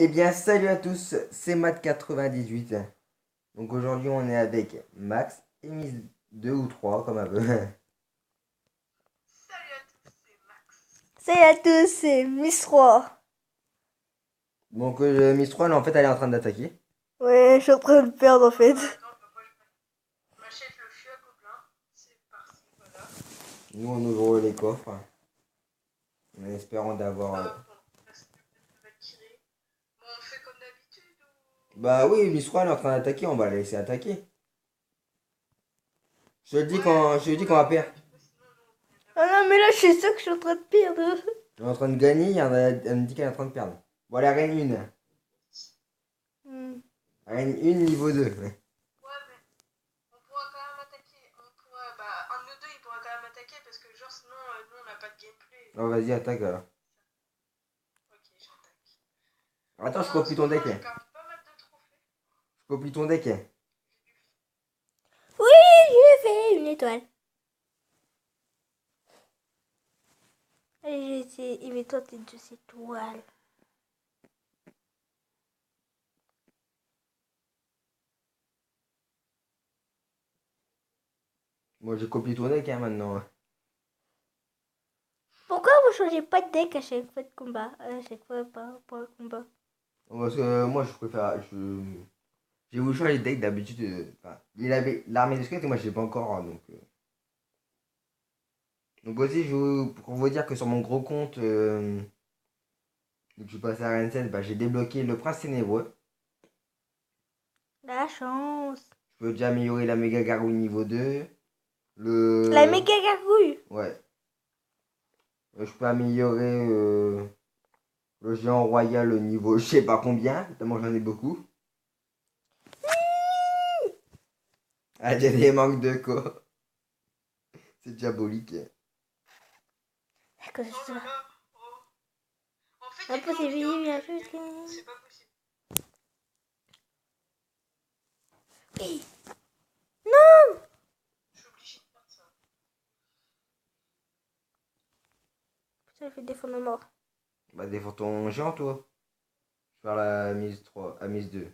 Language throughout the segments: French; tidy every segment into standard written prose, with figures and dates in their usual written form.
Eh bien, salut à tous, c'est Matt98. Donc aujourd'hui, on est avec Max et Miss 2 ou 3, comme un peu. Salut à tous, c'est Miss 3. Donc Miss 3, là, en fait, elle est en train d'attaquer. Ouais, je suis en train de perdre en fait. On achète le fût à gobelins. C'est parti, voilà. Nous, on ouvre les coffres, en espérant d'avoir... Bon, parce que elle va tirer. Bon, on fait comme d'habitude ou. Bah oui, Miss 3, elle est en train d'attaquer, on va la laisser attaquer. Je te le dis quand, je te le dis qu'on va perdre. Ah non, mais là, je suis sûre que je suis en train de perdre. On est en train de gagner, elle me dit qu'elle est en train de perdre. Bon, elle arène 1. Hmm. Arène 1, niveau 2. Ouais, mais on pourra quand même attaquer. Un de nous deux, il pourra quand même attaquer parce que, genre, sinon, nous, on n'a pas de gameplay. Oh, vas-y, attaque alors. Ok, j'attaque. Attends, je En copie ce ton moment, deck. j'ai quand même pas mal de trophées. Je copie ton deck. Oui, je fais une étoile. Allez, je vais essayer. Et mets-toi tes 2 étoiles. Moi, je copie ton deck maintenant. Pourquoi vous changez pas de deck à chaque fois de combat? À chaque fois pour un combat. Parce que moi, je préfère. J'ai voulu changer de deck d'habitude. Enfin, il avait l'armée de squelettes et moi, je l'ai pas encore. Donc aussi, pour vous dire que sur mon gros compte, donc je suis passé à Arène 7, bah, j'ai débloqué le prince ténébreux. La chance. Je peux déjà améliorer la méga gargouille niveau 2. La méga gargouille. Ouais. Je peux améliorer le géant royal au niveau je sais pas combien, tellement j'en ai beaucoup. Ah, j'ai des manques de quoi. C'est diabolique. À cause de Oh ça. là là. Oh. En fait, il y a que Impossible, Ambiant bien qui joué. gagne. C'est pas possible. Oui. Je suis obligée de faire ça. Ça fait défendre à mort. Bah, défends ton géant, toi. Je vais faire la mise 3, à mise 2.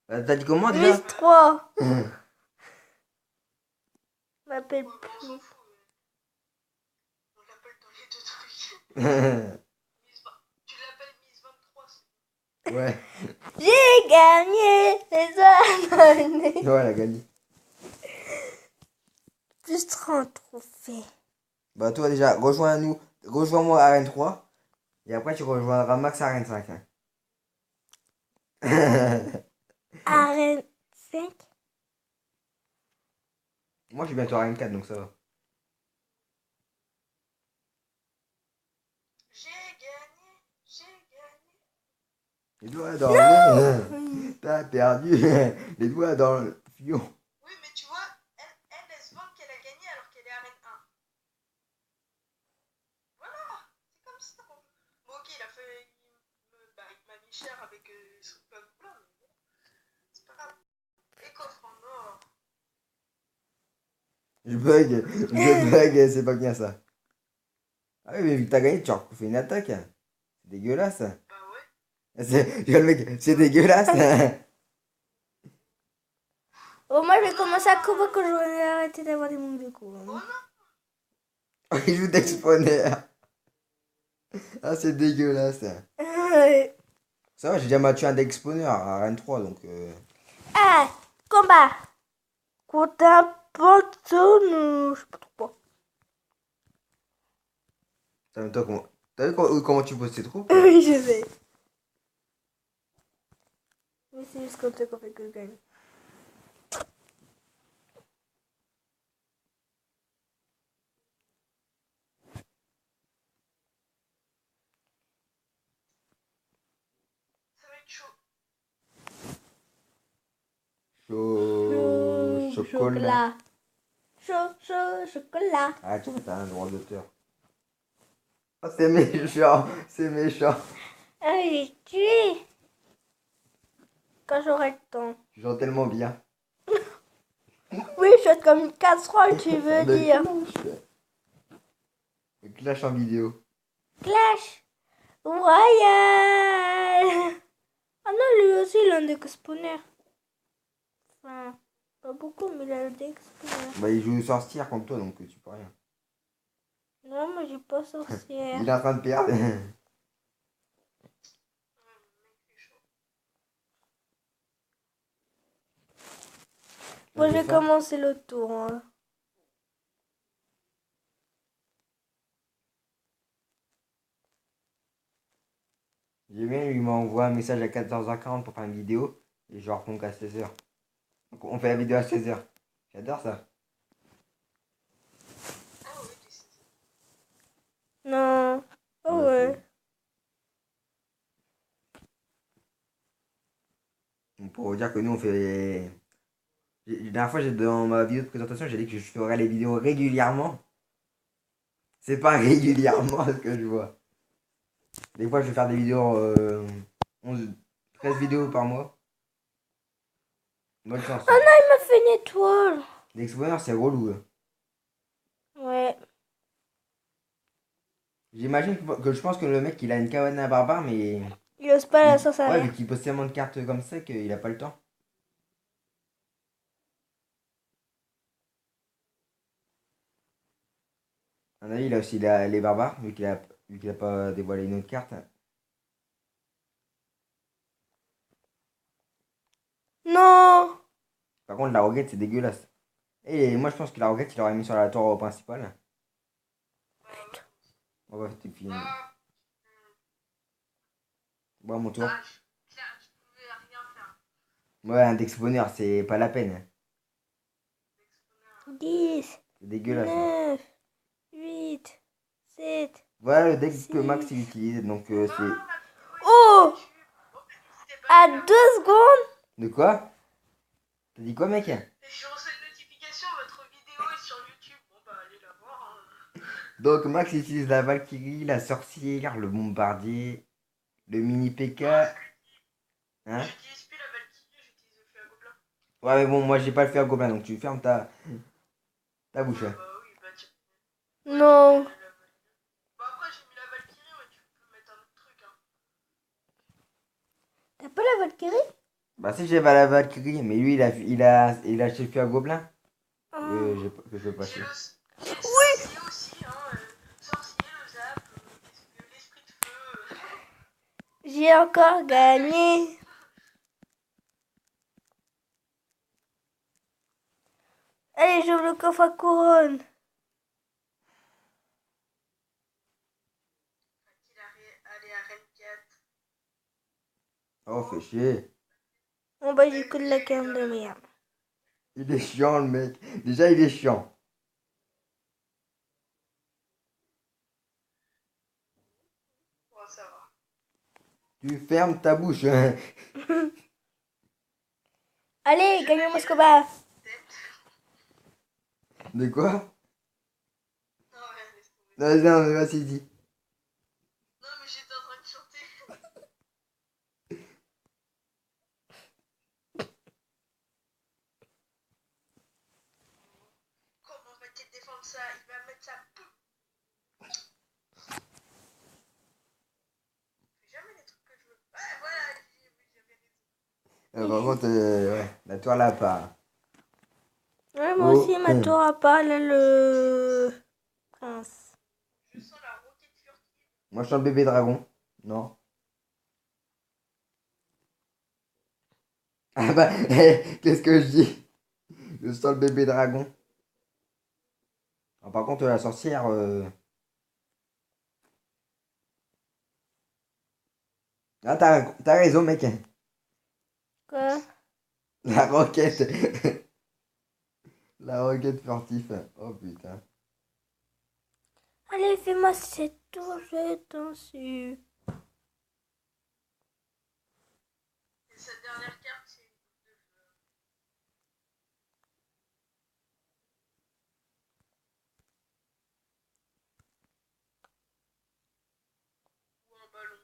T'as dit comment déjà? Miss 3. M'appelle Ouais, bah, on plus. s'en fout. On l'appelle dans les deux trucs. Ouais. Tu l'appelles Miss 23, c'est J'ai gagné les abonnés. Ouais, elle a gagné. Plus 30 trophées. Bah, toi, déjà, rejoins-nous. Rejoins-moi à Arène 3. Et après, tu rejoindras Max à Arène 5. Arène 5. Moi, je suis bientôt à Arène 4, donc ça va. J'ai gagné. J'ai gagné. Les doigts dans le... T'as perdu. Les doigts dans le fion. Oui, mais tu vois, elle se vante qu'elle a gagné alors qu'elle est arène 1. Voilà, c'est comme ça. Bon, ok, il a fait. Il m'a mis cher avec son peuple blanc, mais bon, c'est pas grave. Et coffre en or. Je bug, c'est pas bien ça. Ah oui, mais vu que t'as gagné, tu as refait une attaque. C'est dégueulasse. Bah ouais. Le mec, c'est dégueulasse. Oh, moi, je vais commencer à courir quand j'aurai arrêté d'avoir des manques de cours. Oh non. Il joue d'exponer. Ah, c'est dégueulasse. Ça va, j'ai déjà battu un d'exponer à Rennes 3, donc... Ah, combat. Contre un pantalon. Je sais pas trop quoi. Toi, comment... T'as vu comment tu poses tes troupes? Oui, je sais. Mais c'est juste comme ça qu'on fait que je gagne. Ça va être chaud. Chocolat. Chocolat. Ah, tu t'as un droit d'auteur. Oh, c'est méchant, c'est méchant. Ah, j'ai tué. Quand j'aurai le temps. Tu chantes tellement bien. Oui, je suis comme une casserole, tu veux De dire. clash. Le clash en vidéo. Clash Royale. un exponent. Enfin, pas beaucoup, mais il a des exponents. Bah, il joue sorcière contre toi, donc tu peux rien. Non, moi j'ai pas sorcière. Il est en train de perdre. Moi Je vais j'ai faire. commencé le tour. Hein. J'ai bien, il m'envoie un message à 14h40 pour faire une vidéo. Et je réponds qu'à 16h. Donc on fait la vidéo à 16h. J'adore ça. Ah oui, t'es saisi. Non. Oh Ouais, ouais. Donc, pour vous dire que nous on fait. La dernière fois, dans ma vidéo de présentation, j'ai dit que je ferais les vidéos régulièrement. C'est pas régulièrement ce que je vois. Des fois, je vais faire des vidéos 11, 13 vidéos par mois. Bonne chance. Oh non, il m'a fait une étoile. L'explorer, c'est relou. Ouais. J'imagine que je pense que le mec, il a une cabane à barbare, mais. Il ose pas la sauce Ouais, arrière. vu qu'il pose tellement de cartes comme ça qu'il a pas le temps. À mon avis, il a aussi les barbares, vu qu'il a pas dévoilé une autre carte. Non. Par contre, la roquette, c'est dégueulasse. Et moi, je pense que la roquette, il aurait mis sur la tour principale. On va faire fini. Ah, Bon, mon tour. je pouvais rien faire. Ouais, un dex bonheur, c'est pas la peine. 10, C'est dégueulasse. Hein. 9, 8, 7. Voilà le deck que Si. Max il utilise. Donc, c'est. Oh. À 2 secondes. De quoi? T'as dit quoi, mec? J'ai reçu une notification, votre vidéo est sur YouTube. Bon bah allez la voir. Hein. Donc, Max il utilise la Valkyrie, la sorcière, le bombardier, le mini PK. Hein? J'utilise plus la Valkyrie, j'utilise le feu à gobelin. Ouais, mais bon, moi j'ai pas le fer à gobelin, donc tu fermes ta bouche. Bah oui, bah tu. Non. Bah après j'ai mis la Valkyrie, mais tu peux mettre un autre truc. Hein. T'as pas la Valkyrie? Bah, si j'avais la Valkyrie, mais lui il a acheté le fer à gobelin. Oh. Que je veux passer. J'ai le sorcier aussi, hein. Sorcier, le zap, l'esprit de feu. J'ai encore gagné. Allez, j'ouvre le coffre à couronne. Allez à Rennes 4. Oh, fait chier. Bon bah j'ai que de la carte de merde. Il est chiant le mec. Déjà il est chiant. Bon, ça va. Tu fermes ta bouche. Allez, gagnons ce combat. De quoi? Non, ouais, laisse tomber. Non, mais vas-y, dis. Non, mais j'étais en train de chanter. Comment va-t-il défendre ça? Il va mettre sa poule. Je fais jamais les trucs que je veux. Ouais, voilà, j'avais raison. Par contre, ouais, la toile à part. Ouais, moi aussi, ma tour à pas là le prince. Je sens la roquette furtive. Moi je suis un bébé dragon. Non. Ah bah, qu'est-ce que je dis? Je sens le bébé dragon. Ah, par contre, la sorcière. Ah, t'as raison, mec. Quoi? La roquette. La roquette furtif. Oh putain. Allez, fais-moi cette tour, je t'en suis. Et cette dernière carte, c'est une boule de feu. Ou un ballon.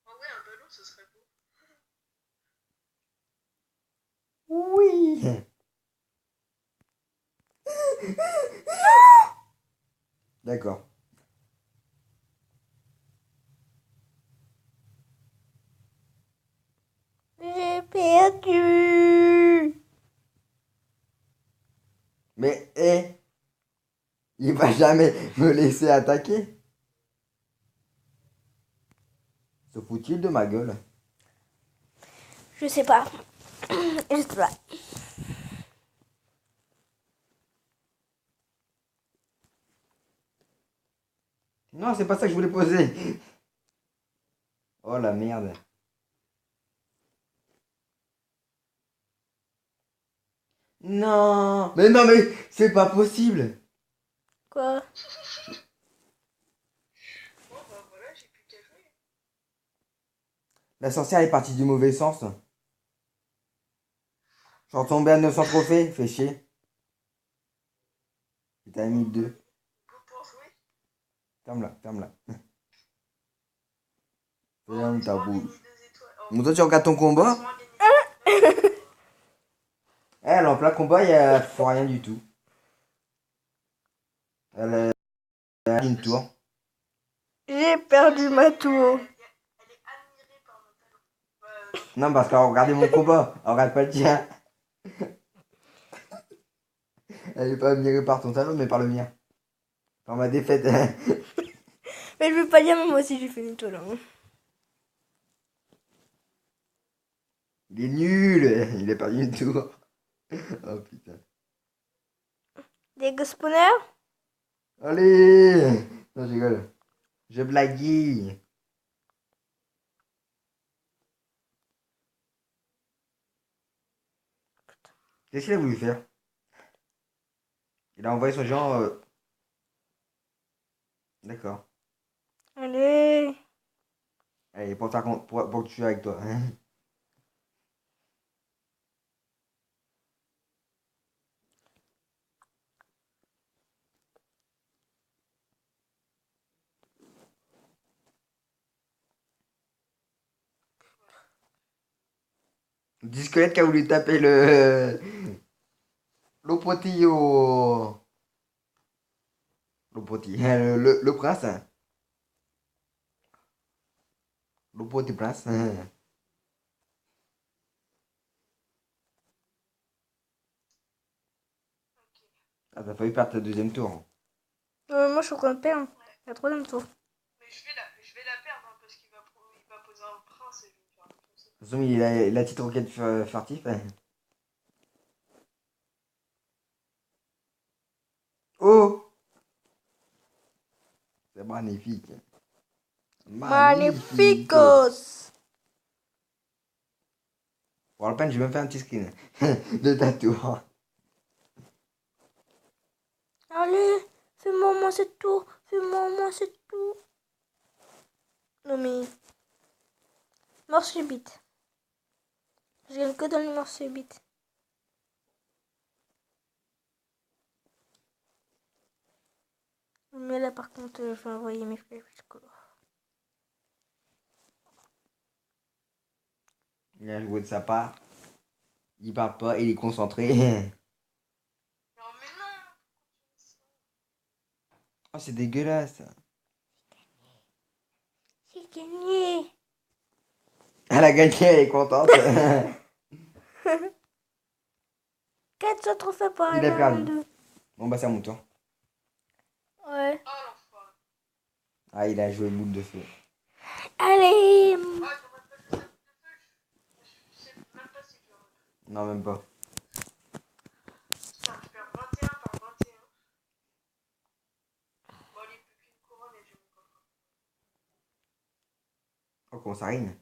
Ah ouais, un ballon, ce serait beau. Oui. D'accord. J'ai Perdu. Mais, il va jamais me laisser attaquer. Se fout-il de ma gueule? Je sais pas. Je sais pas. Non, c'est pas ça que je voulais poser. Oh la merde. Non, mais c'est pas possible. Quoi? Bon, bah voilà, j'ai plus qu'à jouer. La sorcière est partie du mauvais sens. Je suis retombé à 900 trophées, fais chier. Et t'as mis 2. Pour jouer. Ferme-la, ferme-la. Oh, Ferme ta laisse-moi bouche. gagner 2 étoiles. Oh, Bon, toi, tu regardes ton combat. laisse-moi gagner. Elle, en plein combat, il faut rien du tout. Elle a une tour. J'ai perdu ma tour. Elle est admirée par mon talent. Non, parce qu'elle regardait mon combat. Elle regarde pas le tien. Elle est pas admirée par ton talent, mais par le mien. Par ma défaite. Mais je veux pas dire, mais moi aussi j'ai fait une tour. Hein. Il est nul. Il a perdu une tour. Oh putain. Des spawners? Allez. Non, je rigole. Je blaguille. Qu'est-ce qu'il a voulu faire? Il a envoyé son genre. D'accord. Allez. Allez, pour que tu sois avec toi. Du squelette qui a voulu taper le potillo. Le potillo. Le prince. Le petit prince. Ah, t'as failli perdre ta deuxième tour. Moi je suis en train de perdre. La troisième tour. Mais je vais la perdre hein, parce qu'il il va poser un prince et je vais me faire défoncer. De toute façon, il a titre roquette furtif. Oh! C'est magnifique. Magnifique. Magnificos. Pour la peine, j'ai même fait un petit screen de ta tour. Allez, fais-moi moi cette tour. Fais-moi moi cette tour. Non mais... Mort subite. Je gagne que dans les morts subites. Mais là par contre, je vais envoyer mes flèches. Il a joué de sa part. Il part pas, il est concentré. Non, mais non! Oh, c'est dégueulasse. J'ai gagné. Elle a gagné, elle est contente. 400 trophées pour Il aller a en perdu. 2. Bon, bah, c'est à mon tour. Ouais. Oh l'enfoiré. Ah, il a joué boule de feu. Allez. Oh, t'aurais pas fait ça de feu. Je sais même pas si je l'aurais fait. Non, même pas. Putain, je perds 21 par 21. Bon, allez, plus qu'une couronne et j'ai mon coffre. Oh, comment ça rime.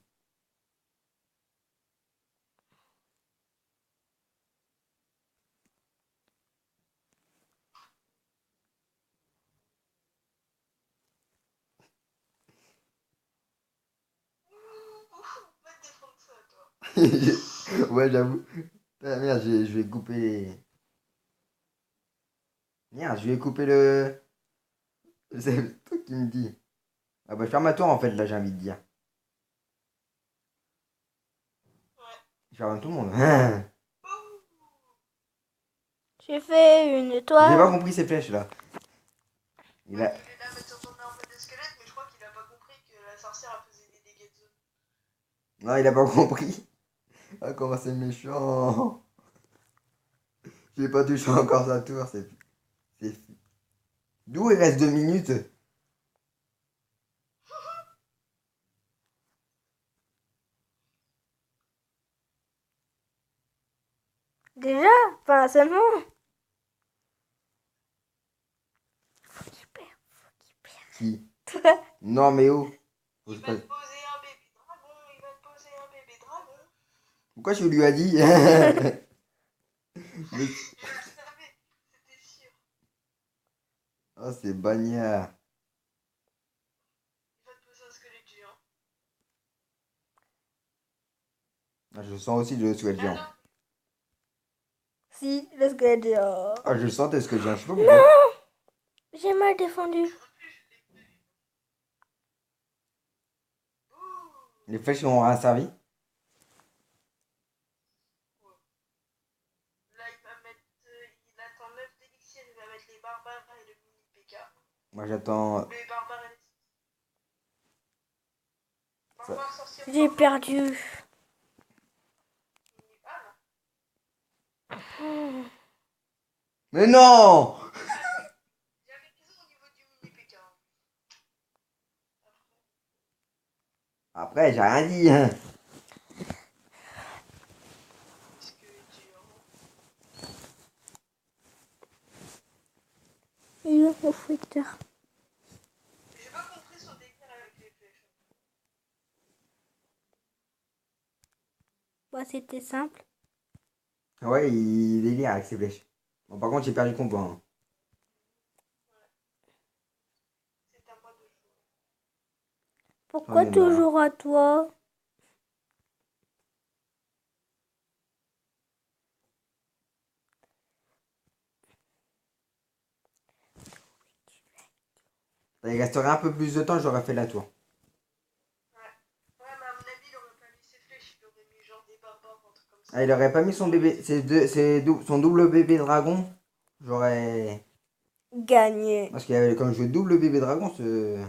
Va te défendre ça, toi. Ouais, j'avoue. Ah, merde, je vais couper les... Merde, je vais couper le... C'est le truc qui me dit. Ah bah, je ferme ma tour, en fait, là, j'ai envie de dire. Ouais. Je ferme tout le monde. Ouh. J'ai fait une J'ai pas étoile. compris ces flèches, là. Il a... Il est là, mettre sur ton arme de squelette, mais je crois qu'il a pas compris que la sorcière a faisait des dégâts de zone. Non, il a pas compris. Ah, comment c'est méchant. J'ai pas touché encore sa tour, c'est... D'où il reste 2 minutes? Déjà? Enfin, seulement. Faut qu'il perde. Qui? Toi. Non, mais où? Il va te poser un bébé dragon, il va te poser un bébé dragon. Pourquoi je lui ai dit? Mais... Je le savais, c'était sûr. Oh, c'est bagnard. Il va te poser un squelette géant. Ah, je sens aussi le squelette Ah géant. non, Si, le squelette géant. Ah, je le sentais, ce que j'ai un cheveu. Non! J'ai mal défendu. Les flèches ont rien servi. là il va mettre. Il attend 9 d'élixir, il va mettre les barbares et le mini PK. Moi, j'attends. Les barbares et les. Barbares sorciers. J'ai perdu. Ah non, Mais non! j'avais raison au niveau du mini PK. Après, j'ai rien dit. Hein. Squelette géant. Il est mon fouetteur. J'ai pas compris son délire avec les flèches. Bah, c'était simple. Ouais, il délire avec ses flèches. Bon, par contre, j'ai perdu le combat. Hein. C'est à moi de jouer. Pourquoi J'en ai marre. toujours à toi? Il resterait un peu plus de temps, j'aurais fait la tour. Ouais, mais à mon avis, il aurait pas mis ses flèches, il aurait mis genre des barbares, un truc comme ça. Ah, il aurait pas mis son bébé, son double bébé dragon. J'aurais. Gagné. Parce qu'il y avait comme joué double bébé dragon, ce.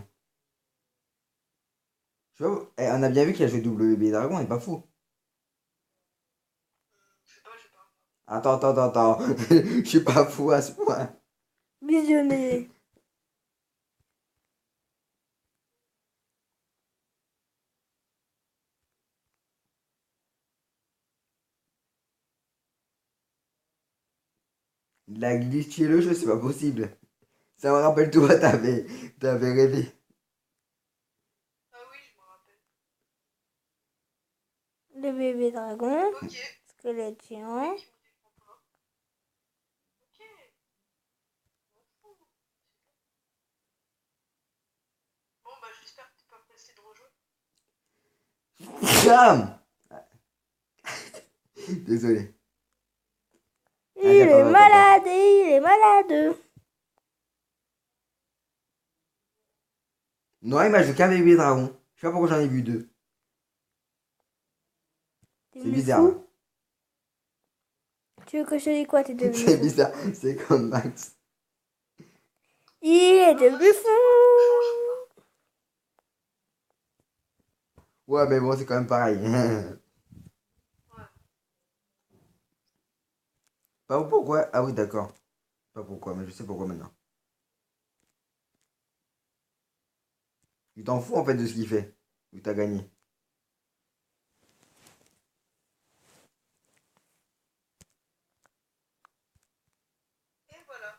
Tu vois, on a bien vu qu'il a joué double bébé dragon, il est pas fou. Je sais pas, je sais pas. Attends. Je suis pas fou à ce point. Visionné. Il a glitché le jeu, c'est pas possible. Ça me rappelle toi, t'avais rêvé. Ah oui, je me rappelle. Le bébé dragon. Ok. Squelette géant. Ok. Bon, bah, j'espère que t'es pas pressé de rejouer. Bam! Désolé. Il est attends. malade, il est malade. Non, il m'a joué qu'un bébé dragon. Je sais pas pourquoi j'en ai vu deux. T'es C'est devenu bizarre. fou? Tu veux que je te dise quoi? T'es devenu C'est fou. bizarre. C'est comme Max. Il est devenu fou. Ouais, mais bon, c'est quand même pareil. Pas pourquoi. Ah oui, d'accord. Pas pourquoi, mais je sais pourquoi maintenant. Tu t'en fous en fait de ce qu'il fait. Ou t'as gagné. Et voilà.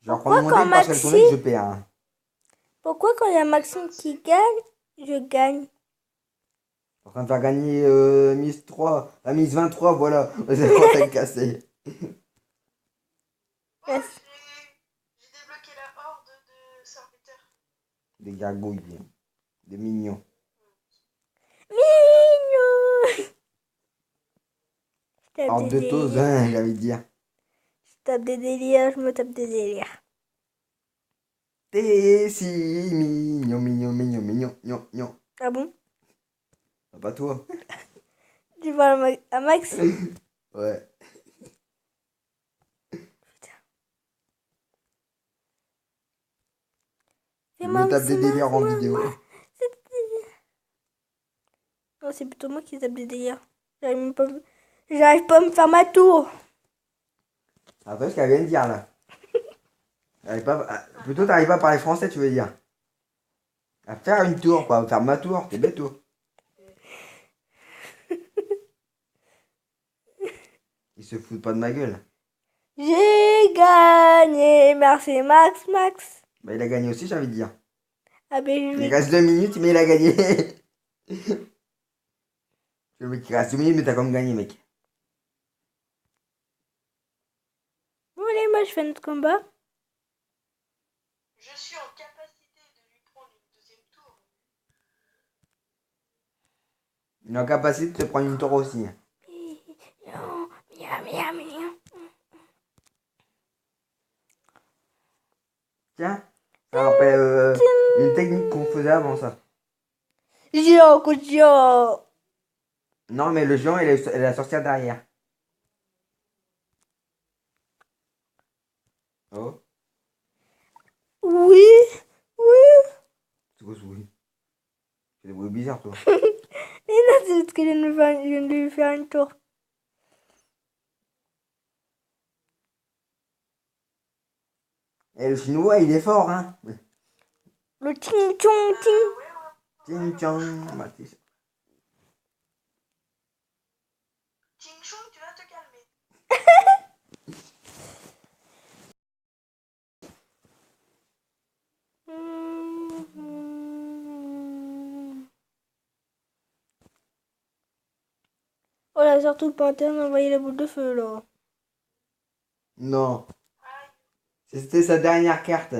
Je vais reprendre Pourquoi mon quand deck parce qu'elle tournait que je perds. Hein. Pourquoi quand il y a Maxime qui gagne, je gagne? En train de faire gagner mise 3. La mise 23, voilà. C'est en train de casser. Oh, Yes. j'ai débloqué la horde de serviteurs. Des gargouilles. Des mignons. Mignon. Je tape Hors des de tose, délires. hein, j'ai envie de dire. Je tape des délires, je me tape des délires. T'es si mignon. Ah bon? Ah, pas toi. Tu parles à Max? Ouais. Je Fais-moi me tape des Maxime, délires en fais-moi vidéo. moi. Non, c'est plutôt moi qui zappe des délires. J'arrive pas à me faire ma tour. Après ce qu'elle vient de dire là. Plutôt t'arrives pas à parler français, tu veux dire. À faire une tour, quoi. À faire ma tour, t'es bête, toi. Ils se foutent pas de ma gueule. J'ai gagné. Merci Max. Bah, il a gagné aussi, j'ai envie de dire. Ah ben je Il vais... reste 2 minutes, mais il a gagné. Le mec, il reste 2 minutes, mais t'as quand même gagné, mec. Bon allez, moi je fais notre combat. Je suis en capacité de lui prendre une deuxième tour. Il est en capacité de te prendre une tour aussi. Non, miam. Tiens, ça rappelle une technique qu'on faisait avant ça. Gio. Non, mais le géant, il a sorti derrière. Oh, Oui. c'est quoi ce bruit? C'est des bruits bizarres, toi. Et non, c'est parce que je viens de lui faire une tour. Et le chinois, il est fort, hein. Le ting chong ting. Ting chong. Bah, t'es- Ting Chong, tu vas te calmer. Oh là, surtout pas interne d'envoyer la boule de feu là. Non, Aïe. c'était sa dernière carte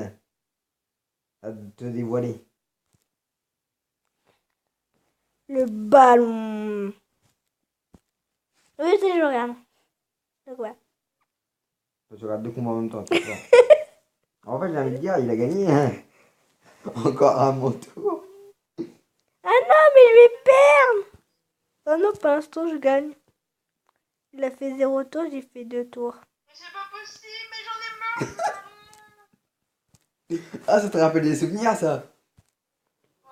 à te dévoiler. Le ballon. Oui, c'est je regarde. Donc ouais. Tu regardes deux combats en même temps, t'es fort. En fait, j'ai envie de dire, il a gagné, hein. Encore à mon tour. Ah non, mais je vais perdre. Oh non, pour l'instant, je gagne. Il a fait 0 tours, j'ai fait 2 tours. Mais c'est pas possible, mais j'en ai marre. Ah, ça te rappelle des souvenirs, ça. Oh,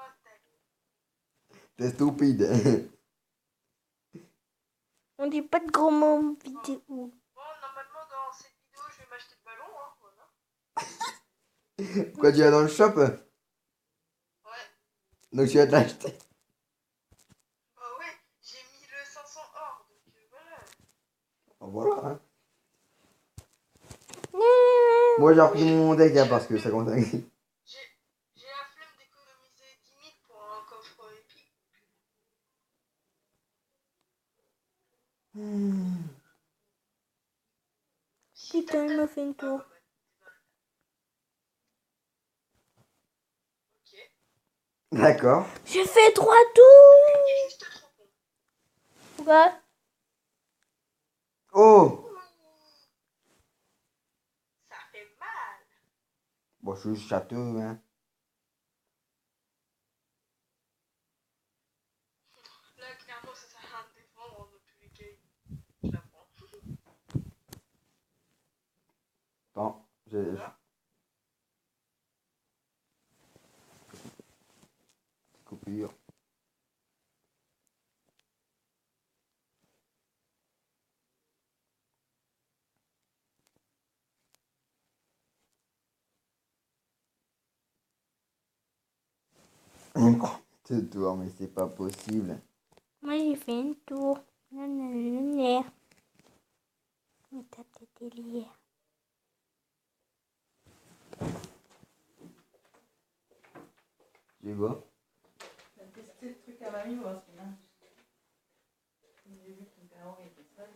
T'es stupide. On dit pas de gros mots vidéo. bon, normalement, dans cette vidéo, je vais m'acheter le ballon. Hein, voilà. Pourquoi tu vas dans le shop? Ouais. Donc tu vas te l'acheter. Bah ouais, j'ai mis le 500 or, donc voilà. Voilà, hein. Moi, j'ai repris mon deck, hein, parce que ça compte. J'ai la flemme d'économiser 10 000 pour un coffre épique. Putain, il m'a fait une tour. Ok. D'accord. J'ai fait 3 tours. Il est juste trop con. Pourquoi? Oh! Ça fait mal. Bon, je suis juste château, hein. Là, clairement, ça sert à rien de défendre dans tous les cas. Je la prends. Attends, j'ai. Coupure. Il me prend ce tour, mais c'est pas possible. Moi, j'ai fait une tour. Nanana. Il tape des délires. Tu vois? T'as testé le truc à mamie, voir ce qu'il marche. J'ai vu que ton père était seul.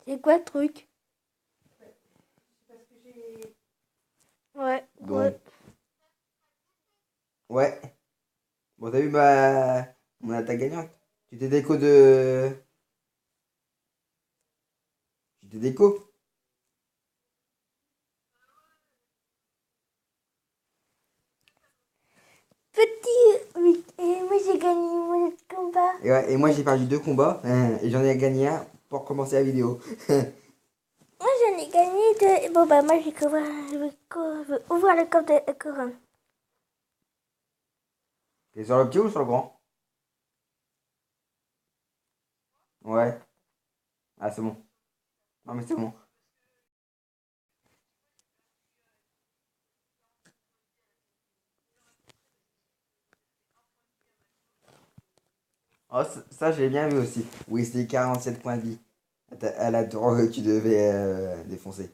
C'est quoi le truc? Parce que j'ai. Ouais. Donc. Ouais. Ouais. Bon, t'as vu mon attaque gagnante? Tu t'es déco de. Tu t'es déco? Petit. Oui. Et moi, j'ai gagné mon combat. Et, ouais, et moi j'ai perdu 2 combats et j'en ai gagné un pour commencer la vidéo. Moi, j'en ai j'ai gagné de... Bon, bah, moi, je vais ouvrir le coffre de couronne. T'es sur le petit ou sur le grand? Ouais. Ah, c'est bon. Non, mais c'est bon. Oh, ça, j'ai bien vu aussi. Oui, c'était 47 points de vie. À la tour que tu devais défoncer.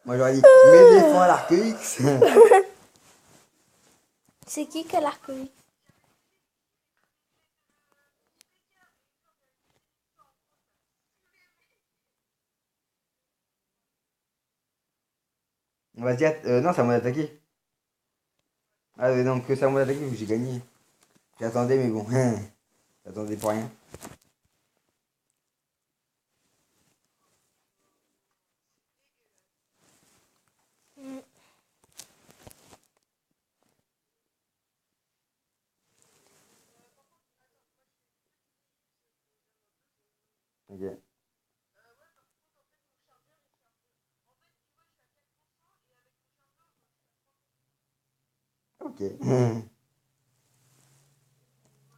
Moi, j'aurais dit, mais défends l'arc X. C'est qui a l'arc? Vas-y, non, c'est à moi d'attaquer. Ah, donc, c'est à moi d'attaquer, j'ai gagné. J'attendais, mais bon. J'attendais pour rien. Ok. Ok.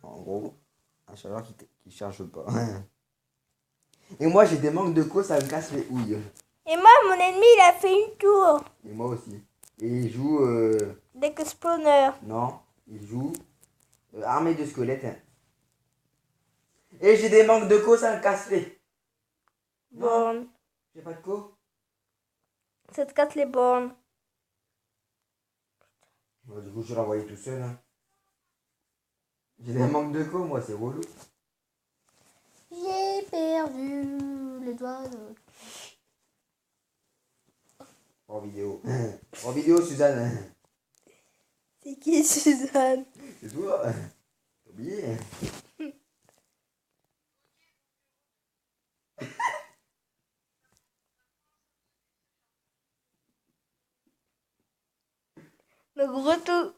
En gros, un chargeur qui charge pas. Et moi, j'ai des manques de co, ça me casse les houilles. Et moi, mon ennemi, il a fait une tour Et moi aussi. Et il joue. d'explorer. Non, il joue armée de squelettes. Et j'ai des manques de co, ça me casse les. Non, Borne. j'ai pas de co. Ça te casse les bornes. Bon, du coup, je l'ai envoyé tout seul. Hein. J'ai des manques de co, moi, c'est relou. J'ai perdu le doigt. En vidéo. En vidéo, Suzanne. C'est qui, Suzanne? C'est toi. T'as oublié. Le gros tout.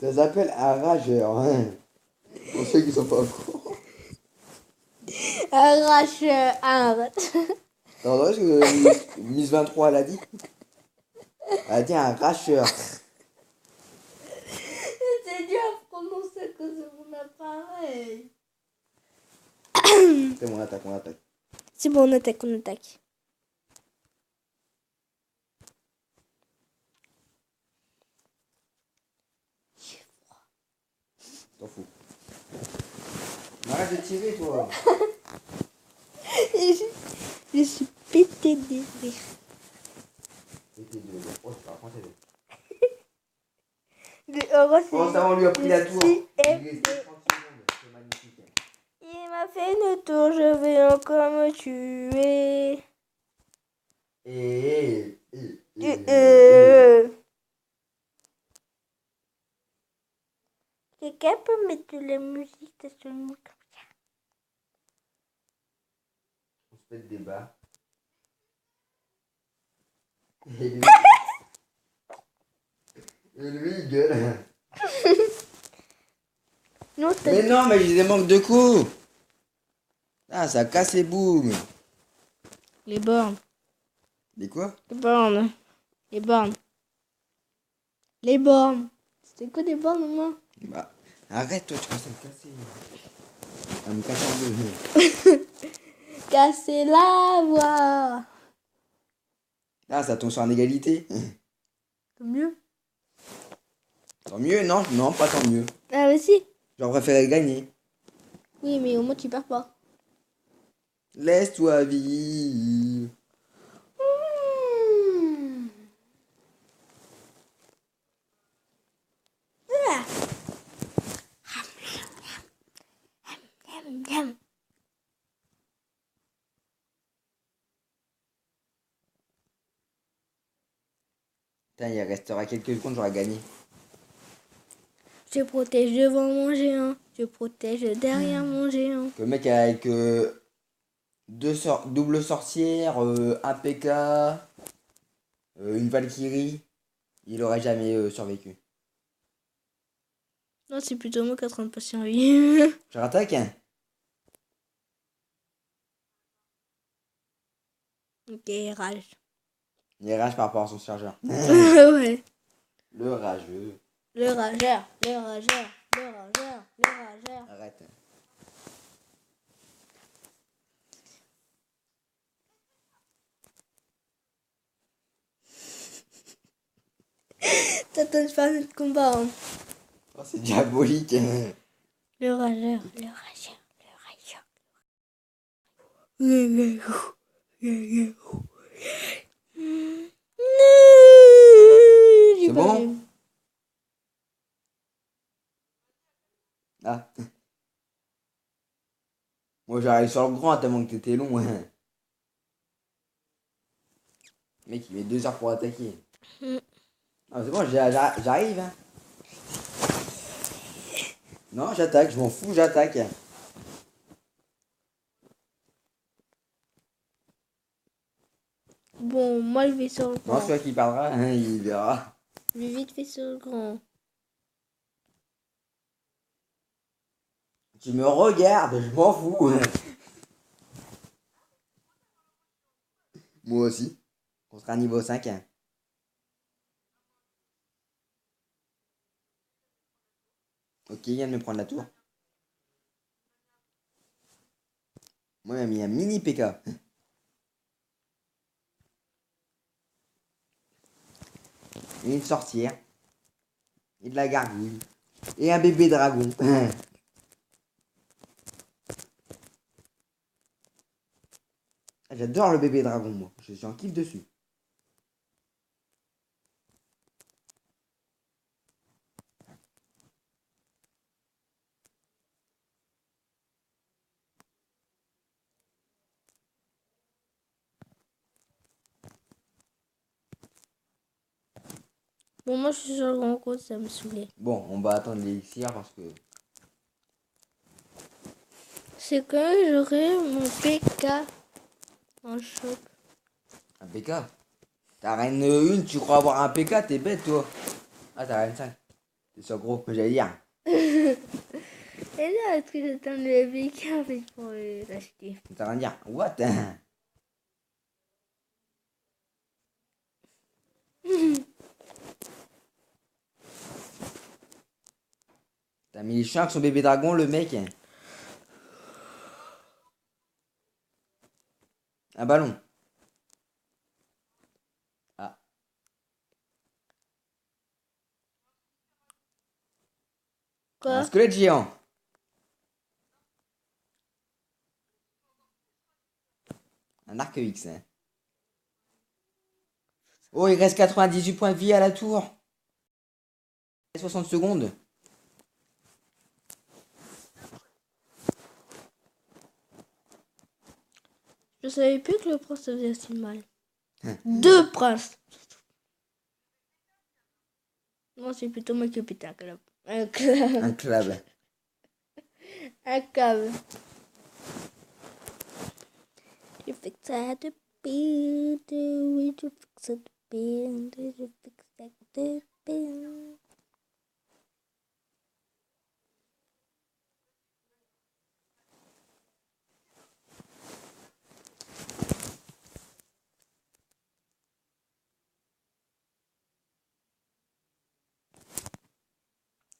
Ça s'appelle un rageur. Hein. Pour ceux qui sont pas au courant. Arrache un. T'as entendu ce que Miss 23 elle a dit? Elle a dit un racheur. C'est dur à prononcer à cause de mon appareil. C'est mon attaque, mon attaque. C'est bon, on attaque, on attaque. T'en fous. Arrête de tirer, toi. Je suis pété de rire. C'était de oh, c'est pas français. Le euro, c'est... Oh, ça, on lui a pris la tour. Si, Il reste 30 secondes. C'est magnifique. il m'a fait une tour, je vais encore me tuer. Quelqu'un peut mettre de la musique de ce micro? On se fait des bas. Et lui, il gueule. Non, Mais non, mais j'ai des manques de coups. Ah, ça casse les booms. les bornes. Des quoi? Les bornes. Les bornes. Les bornes. C'était quoi des bornes, maman? Bah, arrête, toi, tu commences à me casser. À me casser en deux. Casser la voix. Ah, ça tombe sur en égalité. C'est mieux. Tant mieux, non, non, pas tant mieux. Ah, mais si. J'aurais préféré gagner. Oui, mais au moins tu perds pas. Laisse-toi vivre. Putain, il restera quelques secondes, j'aurais gagné. Je te protège devant mon géant. Je protège derrière mon géant. Le mec avec double sorcière, un PK, une Valkyrie, il aurait jamais survécu. Non, c'est plutôt moi qui est en train de passer en vie. Je rattaque, hein. Ok, rage. Il est rage par rapport à son chargeur. Ouais. Le rageux. Le rageur, le rageur, le rageur, le rageur. Arrête. T'attends de faire notre combat. Hein. Oh, c'est diabolique. Le rageur, le rageur, le rageur. Le rageur, le rageur. C'est bon? Ah. Moi j'arrive sur le grand tellement que t'étais long. Le mec il met 2 heures pour attaquer. Ah, c'est bon, j'arrive. Hein. Non, j'attaque, je m'en fous, j'attaque. Bon, moi je vais sur le Non, grand. celui qui parlera, hein, il verra. Je vais vite fait sur le grand. Tu me regardes, je m'en fous. Moi aussi. On sera niveau 5. Hein. Ok, il vient de me prendre la tour. Moi, il m'a mis un mini PK. Et une sorcière. Et de la gargouille. Et un bébé dragon. J'adore le bébé dragon, moi. Je suis en kiff dessus. Bon, moi je suis sur le grand coup, ça me saoulait. Bon, on va attendre l'élixir parce que... C'est que j'aurai mon PK en shop. Un PK? T'as reine 1, tu crois avoir un PK? T'es bête, toi. Ah, t'as reine 5. C'est ça, gros, que j'allais dire. Et là, est-ce que j'attends le PK en fait pour l'acheter? T'as rien à dire. What? T'as mis les chiens avec son bébé dragon, le mec. Un ballon. Ah. Quoi? Un squelette géant. Un arc X. Hein. Oh, il reste 98 points de vie à la tour. 60 secondes. Je savais plus que le prince se faisait si mal. 2 princes. Non, c'est plutôt moi qui ai pété un club. Un club. Un club. Un câble. Je fais que ça depuis, oui, je fais que ça depuis, je fais que ça depuis.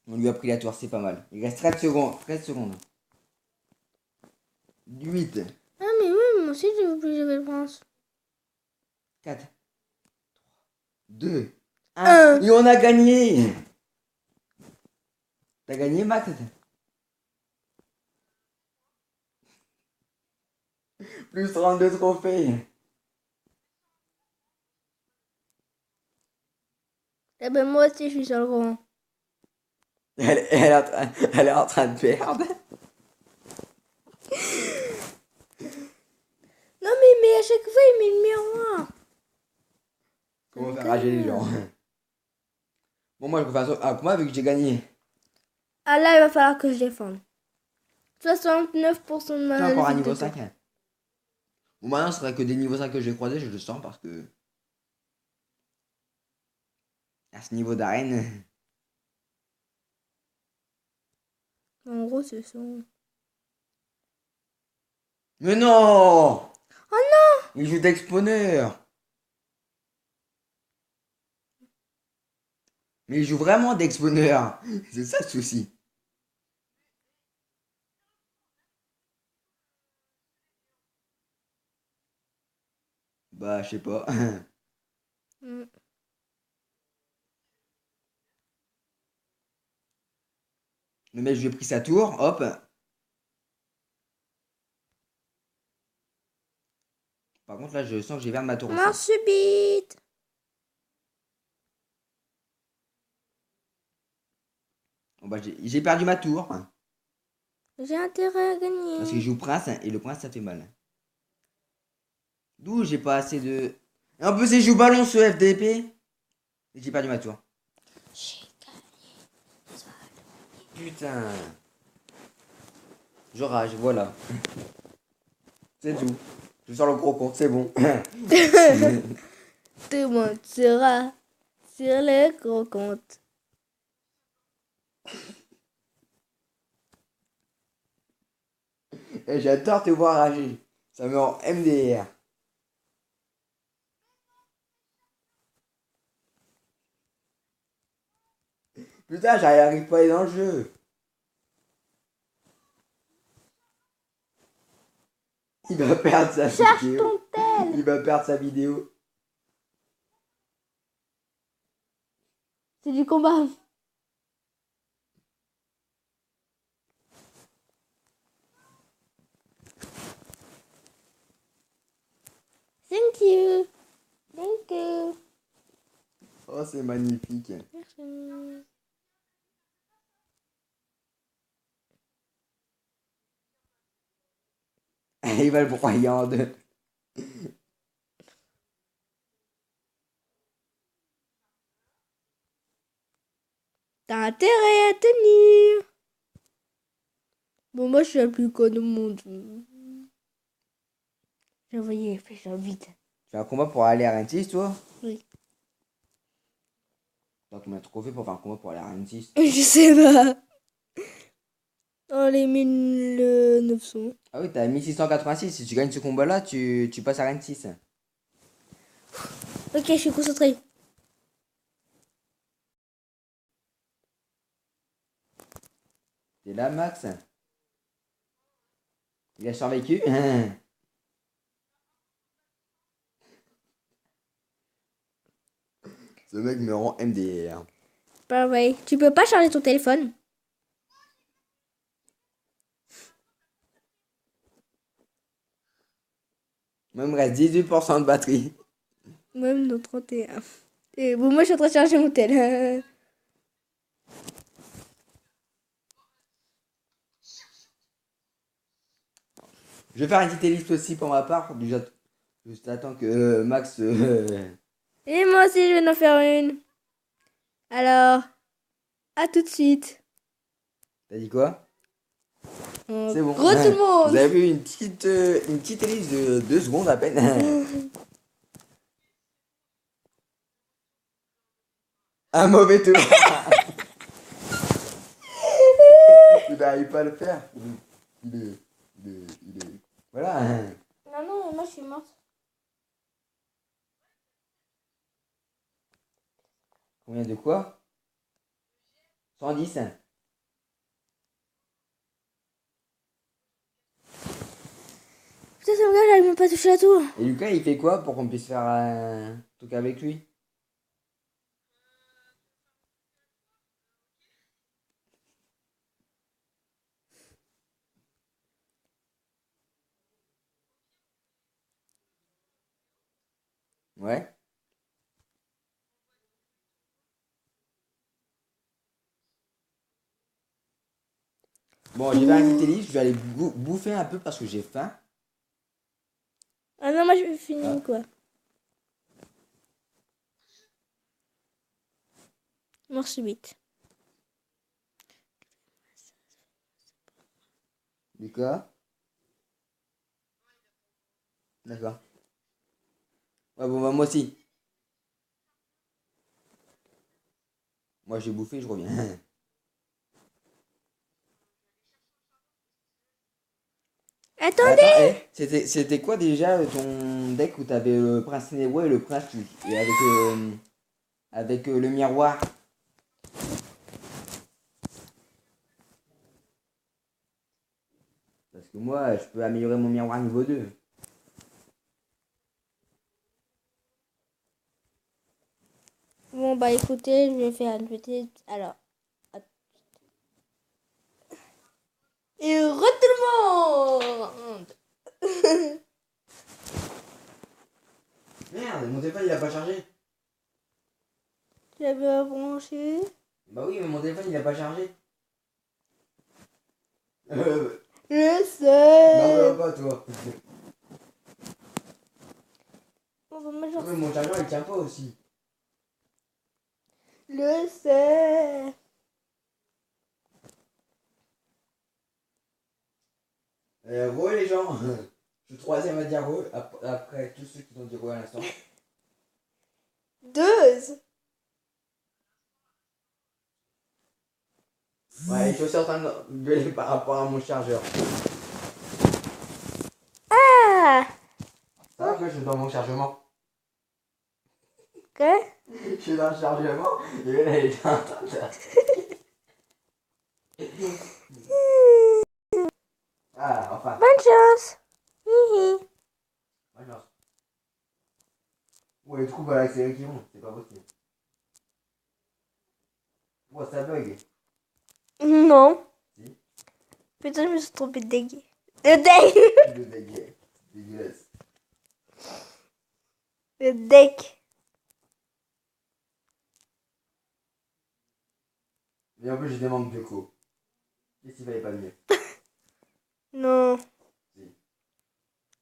On lui a pris la tour, c'est pas mal. Il reste 13 secondes. 13 secondes. 8. Ah, mais oui, moi aussi, j'ai oublié le prince. 4. 2. 1. Et on a gagné. T'as gagné, Max? Plus 32 trophées. Eh ben, moi aussi, je suis sur le grand. Elle est en train de perdre. Non, mais à chaque fois, il met le miroir. Comment faire rager les gens? Bon, moi, je peux faire un combat vu que j'ai gagné. Ah là, il va falloir que je défende. 69% de ma T'es encore à vie de niveau temps. 5. Bon, maintenant, ce serait que des niveaux 5 que j'ai croisés, je le sens parce que. À ce niveau d'arène. En gros, ce sont... Mais non! Oh non! Il joue d'exponeur! Mais il joue vraiment d'exponeur! C'est ça le souci. Bah, je sais pas. Mm. Le mec, je lui ai pris sa tour, hop. Par contre, là, je sens que j'ai vers ma tour aussi. Mort subite. Bon, bah, j'ai perdu ma tour. J'ai intérêt à Parce qu'il gagner. joue prince, et le prince, ça fait mal. D'où j'ai pas assez de. Et en plus, il joue ballon ce FDP. Et j'ai perdu ma tour. Putain. Je rage, voilà. C'est tout. Je sors le gros compte, c'est bon. Tout le monde sera sur le gros compte. Et j'adore te voir rager. Ça me rend MDR. Putain, j'arrive pas à aller dans le jeu. Il va perdre sa Cherche vidéo. ton tel. Il va perdre sa vidéo. C'est du combat. Thank you. Thank you. Oh, c'est magnifique. Merci. Il va le broyer en deux. T'as intérêt à tenir. Bon, moi, je suis la plus conne au monde. J'ai envoyé les flèches vite. Tu fais un combat pour aller à Rennes 6, toi? Oui. T'as combien de trophées pour faire un combat pour aller à Rennes 6? Je sais pas. Dans les 1900. Ah oui, t'as 1686. Si tu gagnes ce combat-là, tu passes à Rennes 6. Ok, je suis concentrée. T'es là, Max? Il a survécu? Ce mec me rend MDR. Pareil. Tu peux pas charger ton téléphone? Moi, il me reste 18% de batterie. Même dans 31. Et bon, moi, je suis en train de charger mon tel. Je vais faire une petite liste aussi pour ma part. Juste attends que Max. Et moi aussi, je vais en faire une. Alors, à tout de suite. T'as dit quoi? C'est bon. Gros tout le monde. Vous avez vu une petite liste de 2 secondes à peine. Un mauvais tour. Il n'arrive pas à le faire. Il est. Voilà. Non, non, moi, je suis morte. Combien de quoi? 110. Putain, ça me gars, j'arrive même pas à toucher la tour. Et Lucas, il fait quoi pour qu'on puisse faire un truc avec lui? Ouais. Bon, j'ai fait un petit liste, je vais aller bouffer un peu parce que j'ai faim. Ah non, moi, je vais finir, quoi. Mort subite. Lucas? D'accord. Ouais, bon, bah, moi aussi. Moi, j'ai bouffé, je reviens. Mais Attendez. attends, c'était quoi déjà ton deck où t'avais le prince ténébreux et le prince et avec le miroir? Parce que moi, je peux améliorer mon miroir niveau 2. Bon, bah écoutez, je vais faire une petite. Alors. Et tout le monde. Merde, mon téléphone il a pas chargé. J'avais branché. Bah oui, mais mon téléphone il a pas chargé. Je Non, sais. pas toi. On va mettre Non, mais mon chargeur il tient pas aussi. Je sais. Re les gens. Je suis troisième à dire re, après tous ceux qui ont dit re à l'instant. Deux. Ouais, je suis en train de gueuler par rapport à mon chargeur. Ah. Ça va que je suis dans mon chargement. Quoi? Je suis dans le chargement et là il est en train de... Ah, enfin. Bonne chance. Hihi. Ouais, non. Ouais, les trous à l'accéléré qui vont, c'est pas possible. Ouais, ça bug. Non. Si. Putain, je me suis trompée de deck. Le deck. Le dégât. Dégueulasse. Le deck. Mais en plus, j'ai des manques de co. Qu'est-ce qu'il fallait pas mieux? Non. Si.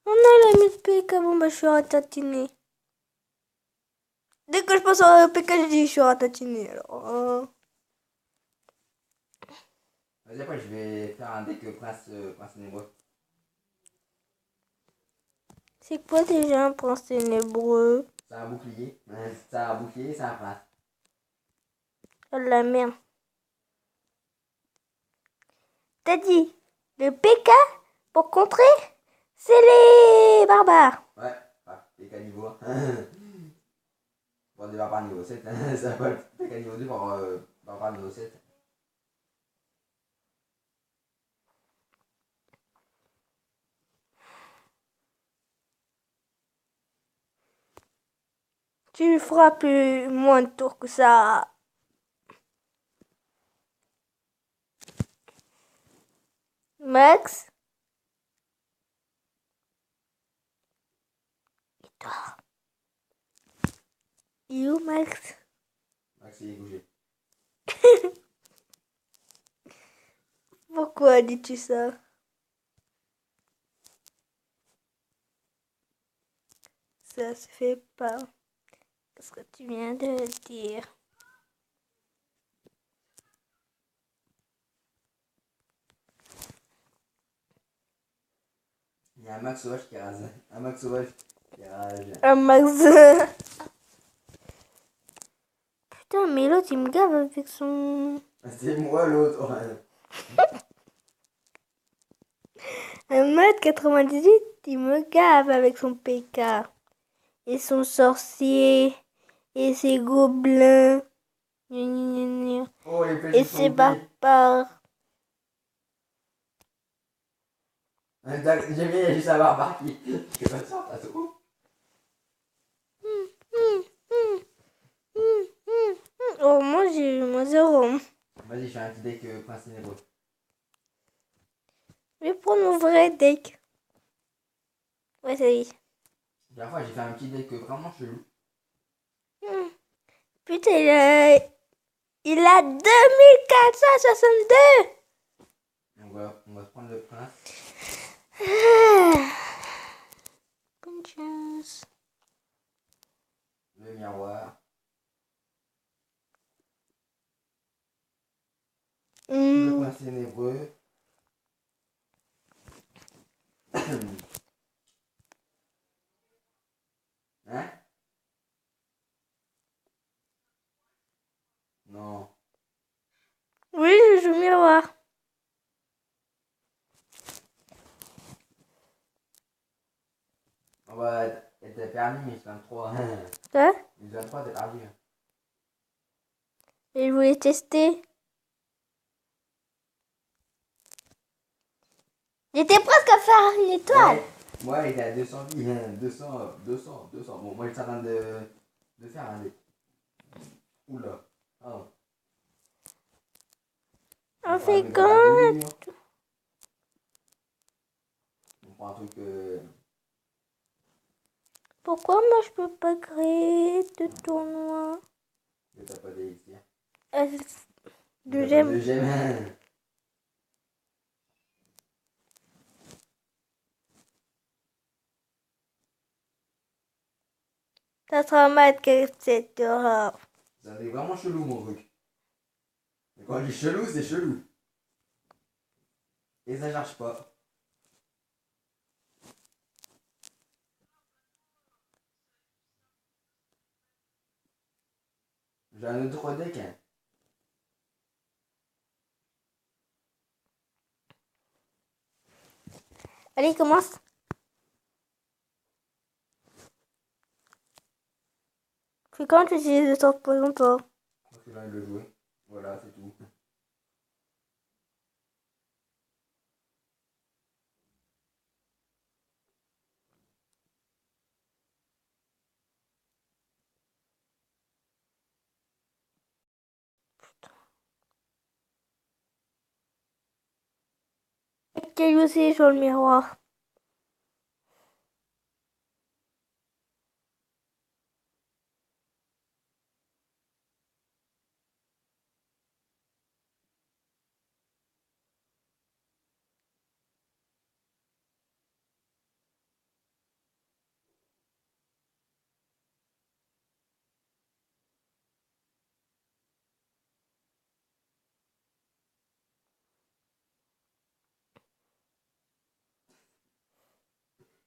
On a la mis de PK. Bon, bah, je suis ratatinée. Dès que je pense à PK, je dis je suis ratatinée. Alors. Vas-y, après, je vais faire un deck prince ténébreux. C'est quoi déjà un prince ténébreux? C'est un bouclier. C'est un bouclier, c'est un prince. Oh la merde. T'as dit le PK pour contrer, c'est les barbares. Ouais, enfin, PK niveau 1. Bon, des barbares niveau 7. Ça va pas le PK niveau 2 pour barbares niveau 7. Tu feras plus moins de tours que ça. Max. Et toi? Et où Max? Max, il est couché. Pourquoi dis-tu ça? Ça se fait pas. Qu'est-ce que tu viens de dire? Il y a un Max sauvage qui rase. Un Max sauvage qui rage. Un Max. Putain, mais l'autre il me gave avec son. C'est moi l'autre. 1m98, il me gave avec son PK. Et son sorcier. Et ses gobelins. Gna, gna, gna, gna. Oh, les flèches Et qui sont ses oubliées. barbares. J'ai mis juste à barbare qui est pas sûr, t'as tout. Oh, moi j'ai eu moins 0. Vas-y, je fais un petit deck prince ténébreux. Je vais prendre mon vrai deck. Ouais, ça y est. La dernière fois, j'ai fait un petit deck vraiment chelou. Putain, il a 2462. Donc voilà, on va se prendre le prince. Bonne chance. Le miroir. Le prince ténébreux. Hein? Non. Oui, je joue miroir. On va. T'es perdu, mais 23. Hein? 23, t'es perdu. Et je voulais tester. J'étais presque à faire une étoile. Ouais. Moi, il était à 200 vies. 200. Bon, moi, je suis en train de faire un dé. Oula. Oh. On prend un fait truc à la quand? bourre. On prend un truc. Pourquoi moi je peux pas créer de tournoi? Que t'as pas d'élixir. Deuxième. Deuxième. Ça sera mal que cette horreur. Ça fait vraiment chelou, mon truc. Mais quand je dis chelou, c'est chelou. Et ça charge pas. J'ai un autre deck. Hein. Allez, commence. Puis quand tu utilises le sort poison, toi? Parce que j'ai envie de le jouer. Voilà, c'est tout. Quel aussi sur le miroir.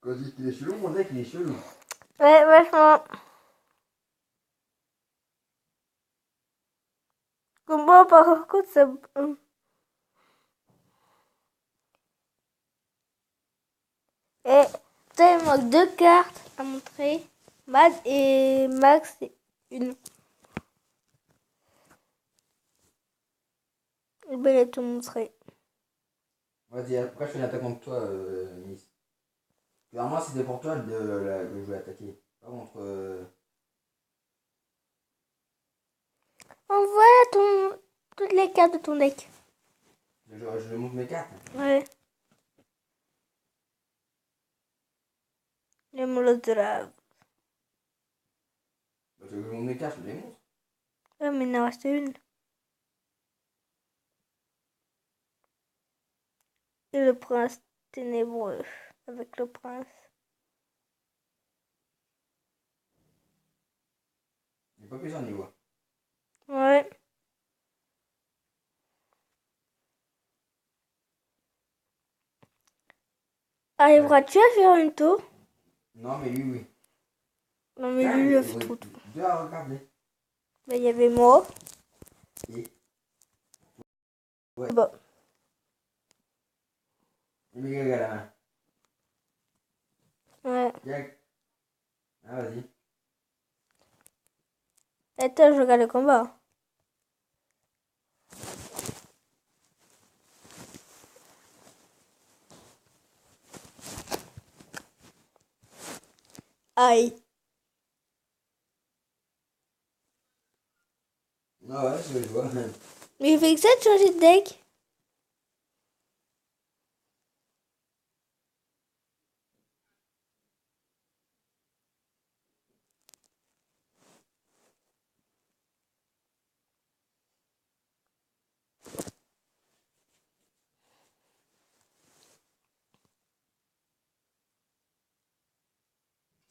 Quand je dis qu'il est chelou, mon deck il est chelou. Ouais, vachement. Comment par contre ça... Et ça, il manque 2 cartes à montrer. Mad et Max, c'est une. Je vais te montrer. Vas-y, après je fais une attaque contre toi, Miss. Normalement c'était pour toi que je voulais attaquer. Pas contre. Envoie toutes les cartes de ton deck. Je lui montre mes cartes. Ouais. Les molots de la... Parce que je lui montre mes cartes, je les montre. Ouais, mais il en reste une. Et le prince ténébreux. Avec le prince. J'ai pas plusieurs niveaux. Ouais. Arriveras-tu à faire une tour? Non, mais lui, oui. Non, mais Tiens, lui, il il le y fait a tout. deux à regarder. Bah, il y avait moi. Et. Ouais. Bah. Et Miguel à la main. Ouais. Jack. Ah, vas-y. Attends, je regarde le combat. Aïe. Ah ouais, je vois. Mais il fait que ça de changer de deck.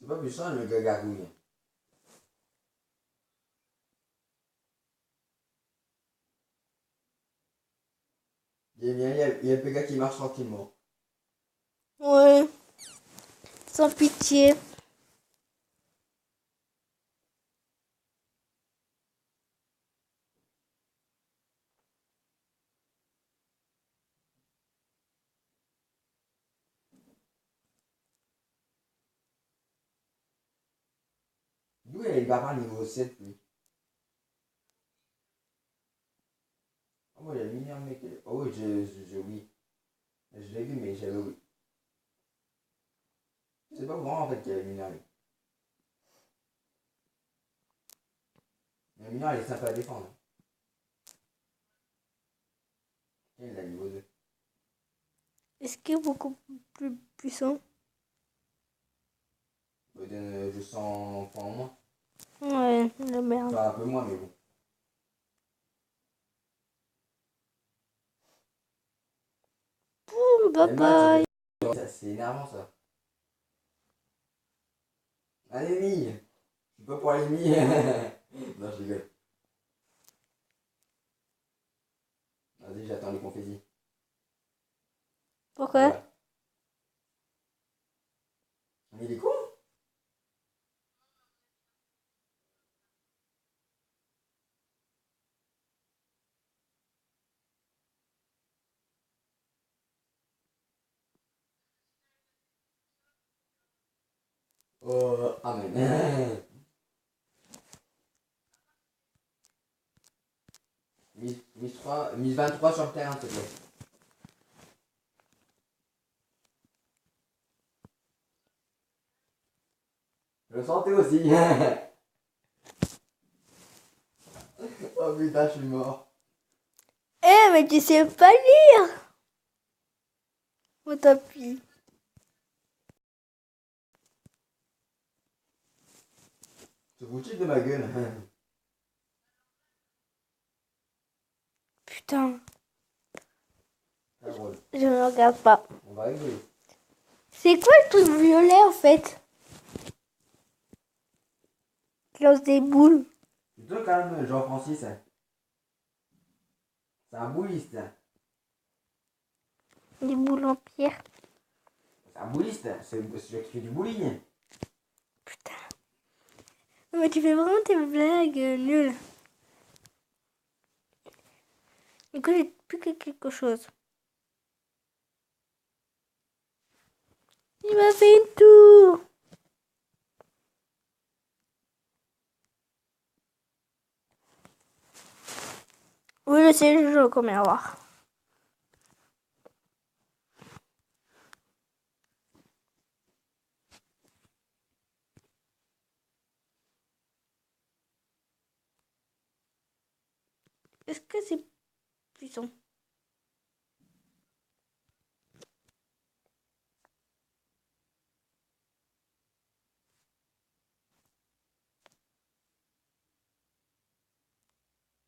C'est pas puissant, le gars gargouille. Il y a le gars qui marche tranquillement. Ouais. Sans pitié. D'où il est barbare niveau 7 lui? Oh, moi j'ai mis un mec. Oh oui, oui. Je l'ai vu, mais j'avais oublié. C'est pas grand en fait qu'il y avait mineur. Mais mineur il est sympa à défendre. Il a niveau 2. Est-ce qu'il est beaucoup plus puissant? Il donne juste 100 points en moins. Ouais, la merde. Enfin, un peu moins, mais bon. Bye Les bye. matchs, c'est énervant ça. Un ennemi. Je suis pas pour l'ennemi. Non, je rigole. Vas-y, j'attends les confettis. Pourquoi? Voilà. Mais il est con. Oh, amen. Mise 23 sur le terrain, s'il te plaît. Je le sentais aussi. Oh putain, je suis mort. Eh, mais tu sais pas lire. Oh, tant pis. Se fout-il de ma gueule? Putain, Ah, drôle. je ne regarde pas. On va rigoler. C'est quoi le truc violet en fait? Qui lance des boules. Tu te calmes, Jean-Francis. C'est un bouliste. Des boules en pierre. C'est un bouliste. C'est celui qui fait du bowling. Putain. Non, mais tu fais vraiment tes blagues nulles. Écoute, j'ai plus que quelque chose. Il m'a fait une tour. Oui, je sais, je joue comme voir. Est-ce que c'est puissant?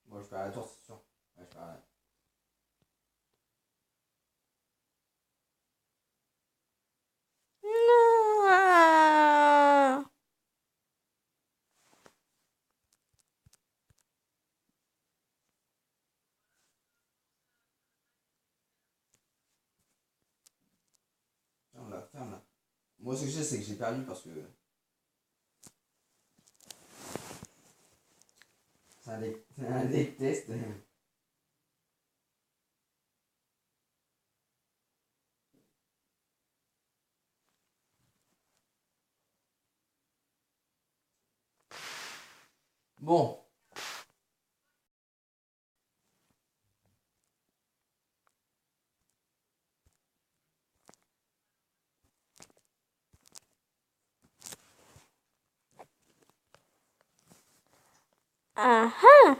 Bon, je fais la tour, c'est sûr. Ouais, je fais la... Non. Ferme-la, ferme-la. Moi, ce que je sais, c'est que j'ai perdu parce que... C'est un des tests. Bon. Ah ah.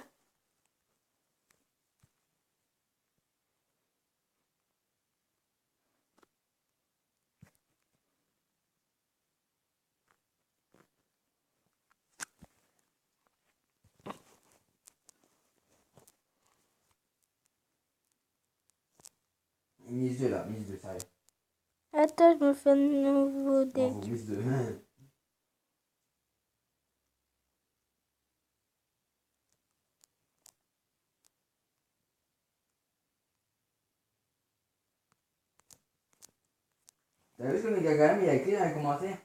Mise 2 là, mise 2, sérieux. Attends, je me fais un nouveau deck. Bravo, mise 2. T'as vu ce que le gars, quand même, il a écrit dans les commentaires?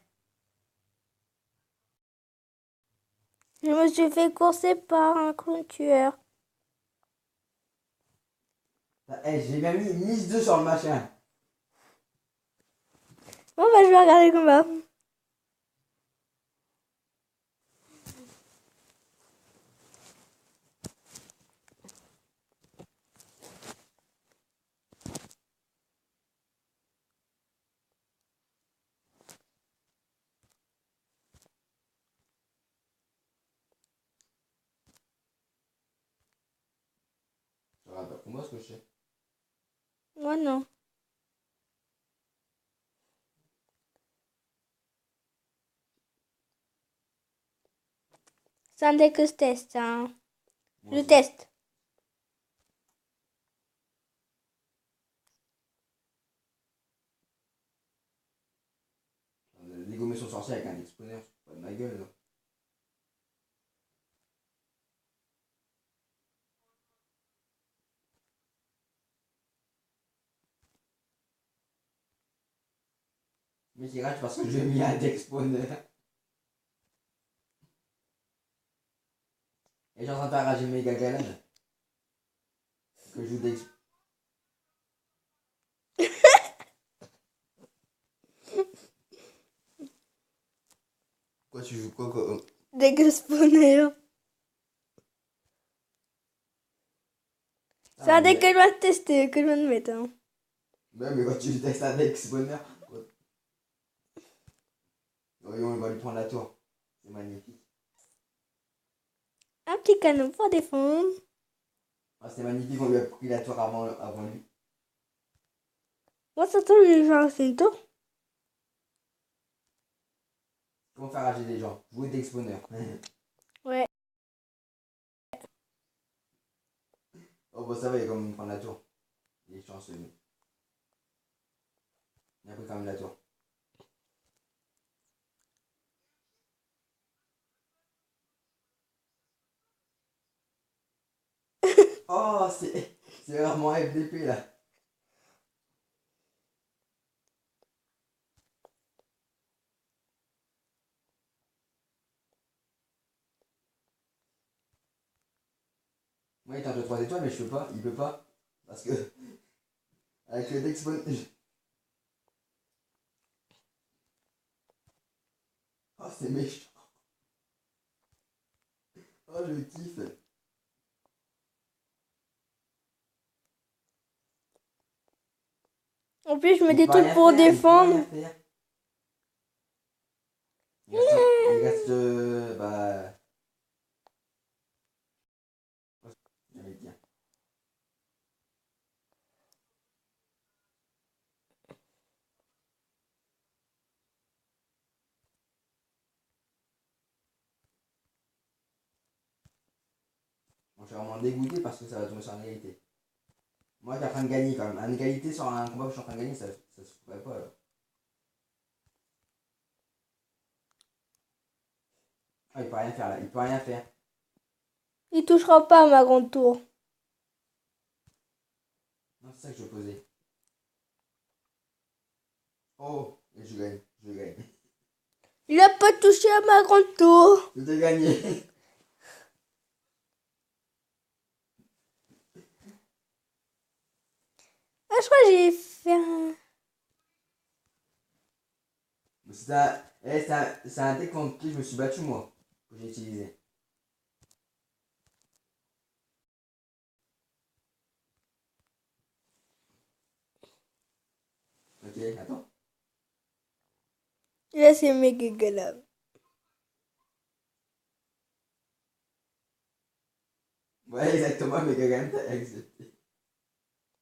Je me suis fait courser par un clown tueur. Eh, j'ai bien mis mise 2 sur le machin. Bon, bah, je vais regarder le combat. Je regarde pas le combat, ce que je sais. Moi, non. C'est un deck que je teste, hein. Moi Je aussi. teste. Dégommer son sorcier avec un exponent, c'est pas de ma gueule, là. Mais c'est grave parce que j'ai mis un exponent. Et j'ai en train de faire rager méga galère. Que je joue d'ex. Quoi, tu joues quoi? Deck de spawner. C'est un deck que je viens de tester, que je viens de mettre, hein. Ouais, mais quand tu testes un exponent. Voyons, il va lui prendre la tour. C'est magnifique. Un petit canon pour défendre. Ah, c'est magnifique, on lui a pris la tour avant lui. Moi, ça tombe, je vais faire une tour. Comment faire rager des gens? Jouer d'exponent. Ouais. Oh, bah ça va, il va quand même prendre la tour. Il est chanceux, lui. Il a pris quand même la tour. Oh, c'est vraiment FDP là. Moi, il tente 3 étoiles, mais je peux pas. Il peut pas. Parce que, avec le Dexpon. Oh, c'est méchant. Oh, je kiffe. En plus, je mets Il des peut trucs rien pour faire, il peut rien défendre. faire. Il reste bah. J'allais dire. Bon, je suis vraiment dégoûté parce que ça va tomber sur une égalité. Moi, qui est en train de gagner quand même. Une égalité sur un combat que je suis en train de gagner, ça se pourrait pas là. Ah, il peut rien faire là, il peut rien faire. Il touchera pas à ma grande tour. Non, c'est ça que je posais. Oh, et je gagne, je gagne. Il a pas touché à ma grande tour. Je t'ai gagné. Ah, je crois que j'ai fait un... C'est un deck contre qui je me suis battu moi, que j'ai utilisé. Ok, attends. Là, c'est méga galable. Ouais, exactement, mais Gagan, t'as accepté.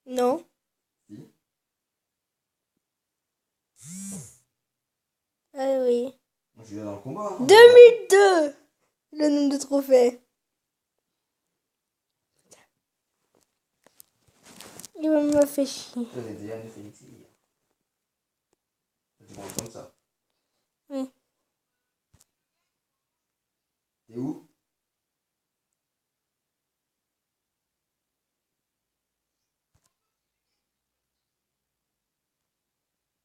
Non. Si. Ah oui. Moi, je suis là dans le combat. Hein. 2002. Le nombre de trophées. Il me fait chier. Toi, t'es déjà de Félix hier. Tu prends comme ça. Oui. T'es où?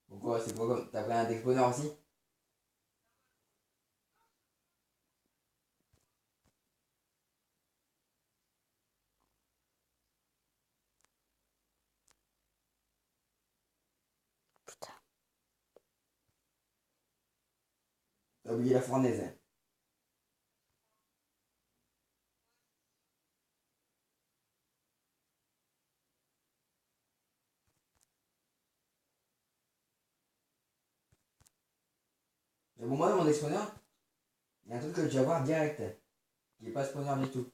Pourquoi? quoi? C'est quoi comme. T'as pris un exponent aussi? Putain. T'as oublié la fournaise. Hein. Mais bon, moi, dans mon exponent, il y a un truc que je vais avoir direct. Qui est pas spawner du tout.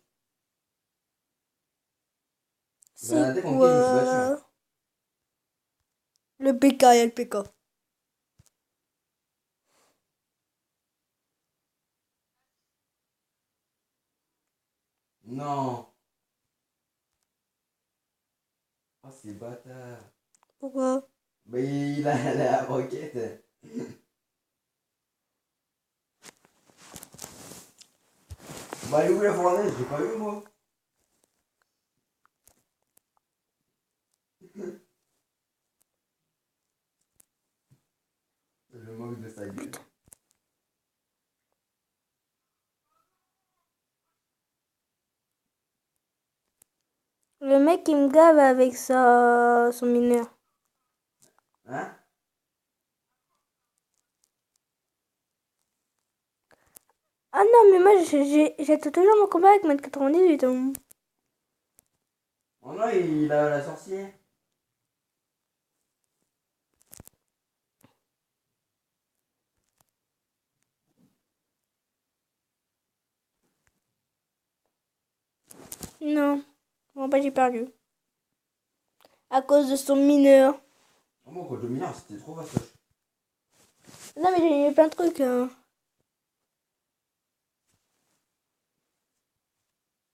J'ai un C'est attaque contre qui je me suis battu. Hein. quoi? Le PK, il y a le PK. Non. Oh, c'est bâtard. Pourquoi? Bah, il a la roquette. Bah, elle est où la fournaise? J'ai pas eu, moi. Je moque de sa gueule. Le mec, il me gave avec son mineur. Hein? Ah non, mais moi, j'étais toujours mon combat avec mètre 98. Hein. Oh non, il a la sorcière. Non, moi, bah, j'ai perdu. À cause de son mineur. Oh, moi, quand je mineur, c'était trop vastoche. Non, mais j'ai eu plein de trucs. Hein.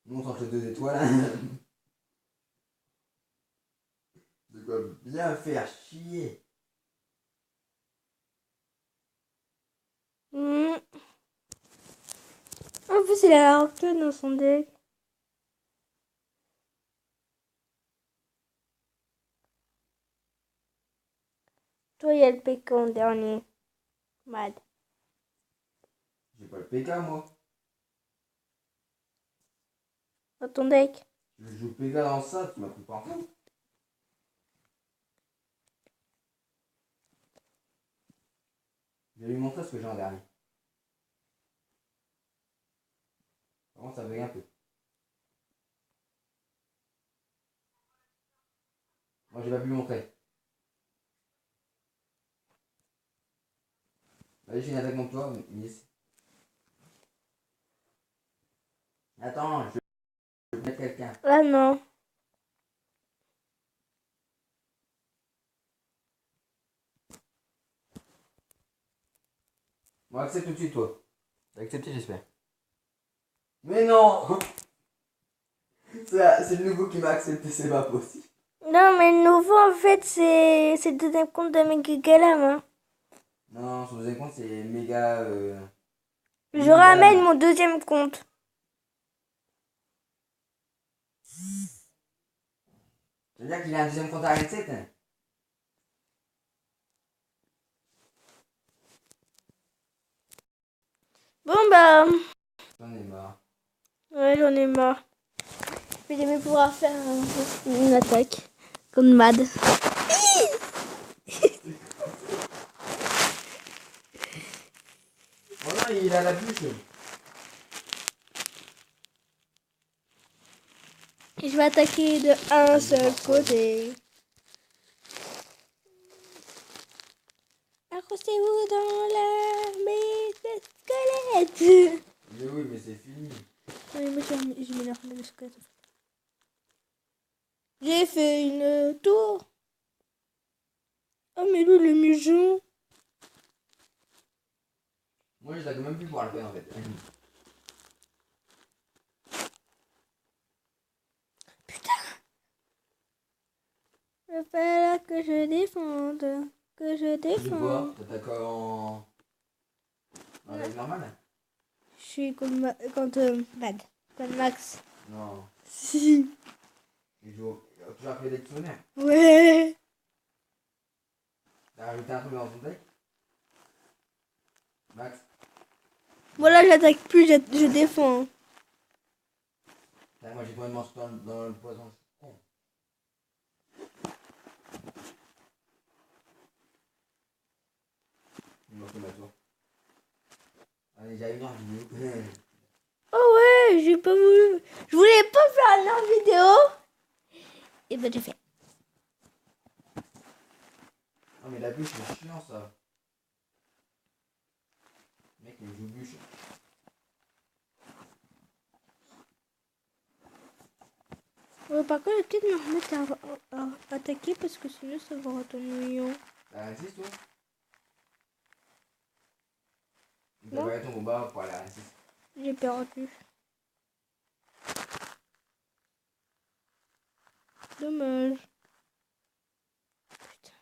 Nous, on tente les 2 étoiles. Hein. De quoi bien faire chier. Hmm. En plus, il a la roquette dans son deck. Toi, il y a le PK en dernier. Mad. J'ai pas le PK, moi. Dans ton deck. Je joue PK dans ça, tu m'as pris partout. Je vais lui montrer ce que j'ai en dernier. Par contre, ça bug un peu. Moi, j'ai pas pu lui montrer. Vas-y, j'ai une attaque contre toi, Miss. Attends, je vais mettre quelqu'un. Ah non. Bon, accepte tout de suite, toi. T'as accepté, j'espère. Mais non! C'est le nouveau qui m'a accepté, c'est pas possible. Non, mais le nouveau, en fait, c'est le deuxième compte de Mega Galam. Hein. Non, son deuxième compte, c'est méga. Je ramène mon deuxième compte. Ça veut dire qu'il a un deuxième compte à reset. Hein. Bon, bah. J'en ai marre. Ouais, j'en ai marre. Je vais jamais pouvoir faire une attaque. Comme Mad. Oh non, il a la bûche. Et je vais attaquer de un seul côté. Accrochez-vous dans l'armée de squelettes. Mais oui, mais c'est fini. Ouais, moi j'ai mis l'armée de squelettes. J'ai fait une tour. Oh, mais lui, le mujon. Moi, je l'attaque même plus pour le faire en fait. Il va falloir que je défende. Que je De quoi? défende. T'attaques en règle normale? Je suis comme Mad. Comme Max. Non. Si. Il joue toujours après des tonnerres. Ouais. T'as rajouté un truc dans ton deck? Max? Voilà, j'attaque plus, je défends. Ah, moi j'ai pas de monstre dans le poison. Oh. Il manque ma tour. On est déjà une heure de vidéo. Oh ouais, j'ai pas voulu. Je voulais pas faire une heure vidéo. Et ben j'ai fait. Non mais la bûche c'est chiant ça. Mec il joue bûche. Par contre, je vais peut-être me remettre à attaquer parce que sinon ça va retourner. T'as un 6 toi? T'as Non. pas ton combat pour aller à un 6. J'ai perdu. Dommage. Putain.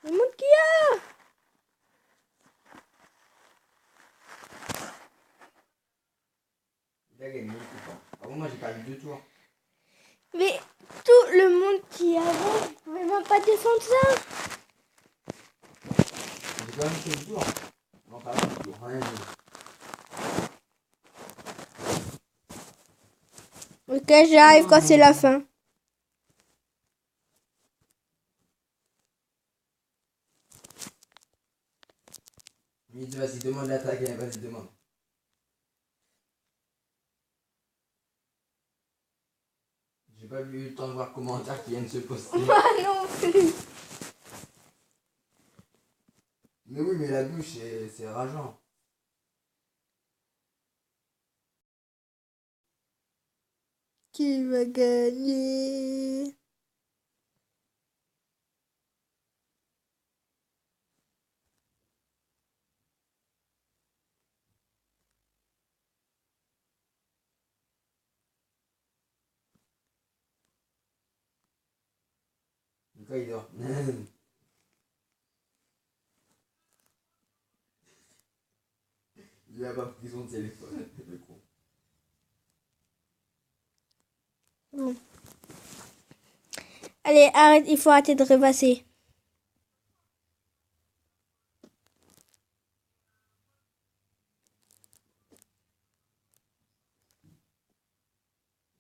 Le monde qui a. Il a gagné tout temps. Par contre moi j'ai perdu 2 tours. Mais tout le monde qui avait, je pouvais même pas descendre ça. J'ai quand même fait le tour. Non pas le tour, rien dit. Ok, j'arrive quand c'est la fin. Vas-y demande l'attaque, vas-y demande. J'ai pas eu le temps de voir commentaires qui viennent se poster. Moi non plus. Mais oui mais la bûche c'est rageant. Qui va gagner? Lucas il dort. Il a pas pris son téléphone, le con. Bon. Allez, arrête, il faut arrêter de rêvasser.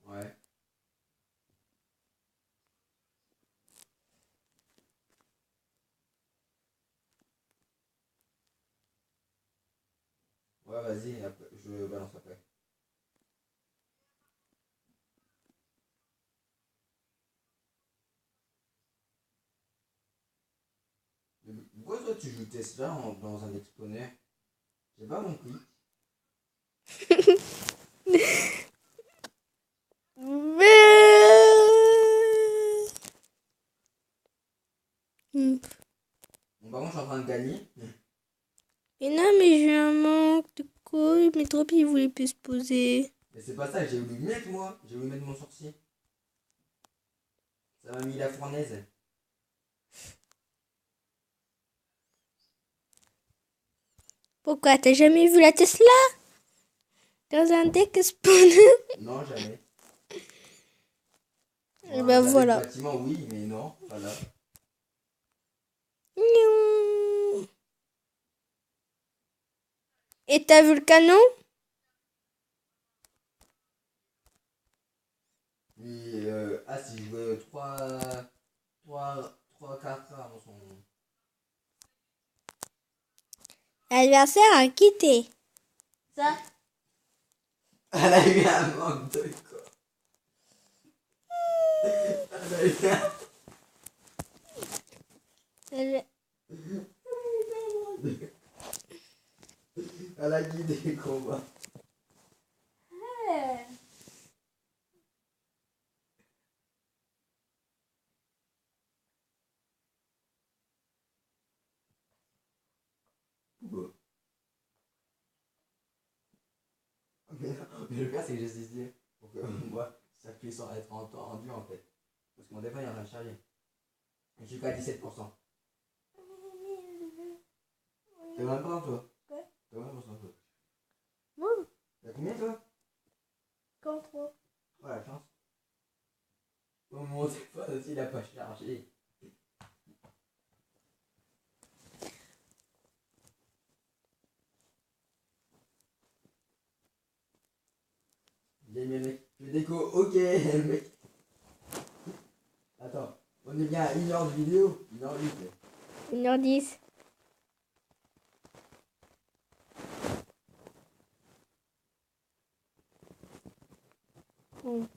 Ouais. Ouais, vas-y, après, je balance après. Mais pourquoi toi tu joues Tesla dans un exponent? J'ai pas compris. Hmm. Bon, par contre, je suis en train de gagner. Et non, mais j'ai un manque de couilles. Mes tropies, ils voulaient plus se poser. Mais c'est pas ça, j'ai voulu mettre moi. J'ai voulu mettre mon sorcier. Ça m'a mis la fournaise. Pourquoi? T'as jamais vu la Tesla? Dans un deck spawn? Non, jamais. Et ben voilà. Le bâtiment, oui, mais non, voilà. Gnon. Et t'as vu le canon? Puis, ah, si je jouais 4 avant son. L'adversaire a quitté. Ça? Elle a eu un manque de quoi? Elle a eu un. Elle a guidé le combat. Bah. Mais le pire, c'est que j'ai essayé pour que moi, ça puisse être entendu en fait. Parce que mon téléphone est en train de charger. Je suis qu'à 17%. T'es même pas toi? Ouais. T'es même pas toi? Moi? T'as combien toi? Quand toi? Oh la chance. Oh, mon téléphone aussi il a pas chargé. Nico, ok, mec. Attends, on est bien à 1 heure de vidéo. 1h08. 1h10. Bon.